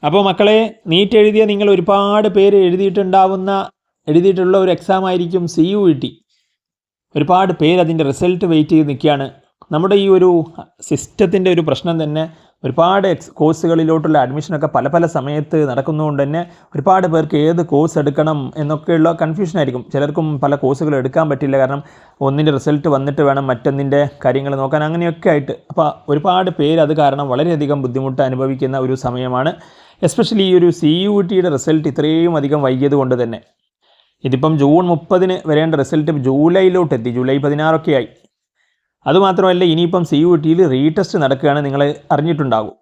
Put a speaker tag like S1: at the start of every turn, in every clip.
S1: അപ്പോൾ മക്കളെ, നീറ്റ് എഴുതിയ നിങ്ങൾ ഒരുപാട് പേര് എഴുതിയിട്ടുള്ള ഒരു എക്സാം ആയിരിക്കും CUET. ഒരുപാട് പേര് അതിൻ്റെ റിസൾട്ട് വെയിറ്റ് ചെയ്ത് നിൽക്കുകയാണ്. നമ്മുടെ ഈ ഒരു സിസ്റ്റത്തിൻ്റെ ഒരു പ്രശ്നം തന്നെ ഒരുപാട് കോഴ്സുകളിലോട്ടുള്ള അഡ്മിഷനൊക്കെ പല സമയത്ത് നടക്കുന്നതുകൊണ്ട് തന്നെ ഒരുപാട് പേർക്ക് ഏത് കോഴ്സ് എടുക്കണം എന്നൊക്കെയുള്ള കൺഫ്യൂഷനായിരിക്കും. ചിലർക്കും പല കോഴ്സുകൾ എടുക്കാൻ പറ്റില്ല, കാരണം ഒന്നിൻ്റെ റിസൾട്ട് വന്നിട്ട് വേണം മറ്റൊന്നിൻ്റെ കാര്യങ്ങൾ നോക്കാൻ, അങ്ങനെയൊക്കെ ആയിട്ട്. അപ്പോൾ ഒരുപാട് പേര് അത് കാരണം വളരെയധികം ബുദ്ധിമുട്ട് അനുഭവിക്കുന്ന ഒരു സമയമാണ്. എസ്പെഷ്യലി ഈ ഒരു CUETയുടെ റിസൾട്ട് ഇത്രയും അധികം വൈകിയത് കൊണ്ട് തന്നെ. ഇതിപ്പം ജൂൺ 30 വരേണ്ട റിസൾട്ട് ജൂലൈയിലോട്ടെത്തി, ജൂലൈ 16 ആയി. അതുമാത്രമല്ല, ഇനിയിപ്പം CUETയിൽ റീടെസ്റ്റ് നടക്കുകയാണ്. നിങ്ങൾ അറിഞ്ഞിട്ടുണ്ടാകും,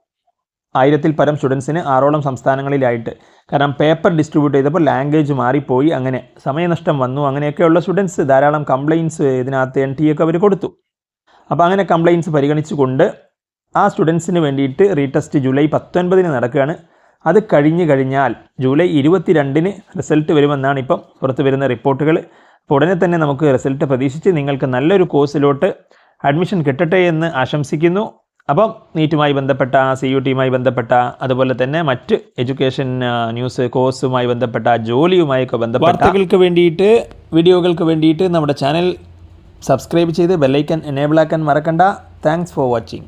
S1: 1000-ൽ പരം സ്റ്റുഡൻസിന് 6ഓളം സംസ്ഥാനങ്ങളിലായിട്ട്. കാരണം പേപ്പർ ഡിസ്ട്രിബ്യൂട്ട് ചെയ്തപ്പോൾ ലാംഗ്വേജ് മാറിപ്പോയി, അങ്ങനെ സമയനഷ്ടം വന്നു. അങ്ങനെയൊക്കെയുള്ള സ്റ്റുഡൻസ് ധാരാളം കംപ്ലയിൻറ്റ്സ് ഇതിനകത്ത് NT ഒക്കെ അവർ കൊടുത്തു. അപ്പോൾ അങ്ങനെ കംപ്ലയിൻറ്റ്സ് പരിഗണിച്ചുകൊണ്ട് ആ സ്റ്റുഡൻസിന് വേണ്ടിയിട്ട് റീടെസ്റ്റ് ജൂലൈ 19 നടക്കുകയാണ്. അത് കഴിഞ്ഞാൽ ജൂലൈ 22 റിസൾട്ട് വരുമെന്നാണ് ഇപ്പം പുറത്ത് വരുന്ന റിപ്പോർട്ടുകൾ. അപ്പോൾ ഉടനെ തന്നെ നമുക്ക് റിസൾട്ട് പ്രതീക്ഷിച്ച് നിങ്ങൾക്ക് നല്ലൊരു കോഴ്സിലോട്ട് അഡ്മിഷൻ കിട്ടട്ടെ എന്ന് ആശംസിക്കുന്നു. അപ്പം നീറ്റുമായി ബന്ധപ്പെട്ട, CUETയുമായി ബന്ധപ്പെട്ട, അതുപോലെ തന്നെ മറ്റ് എഡ്യൂക്കേഷൻ ന്യൂസ്, കോഴ്സുമായി ബന്ധപ്പെട്ട, ജോലിയുമായൊക്കെ ബന്ധപ്പെട്ട വാർത്തകൾക്ക് വേണ്ടിയിട്ട്, വീഡിയോകൾക്ക് വേണ്ടിയിട്ട് നമ്മുടെ ചാനൽ സബ്സ്ക്രൈബ് ചെയ്ത് ബെല്ലൈക്കൻ എനേബിൾ ആക്കാൻ മറക്കണ്ട. Thanks for watching.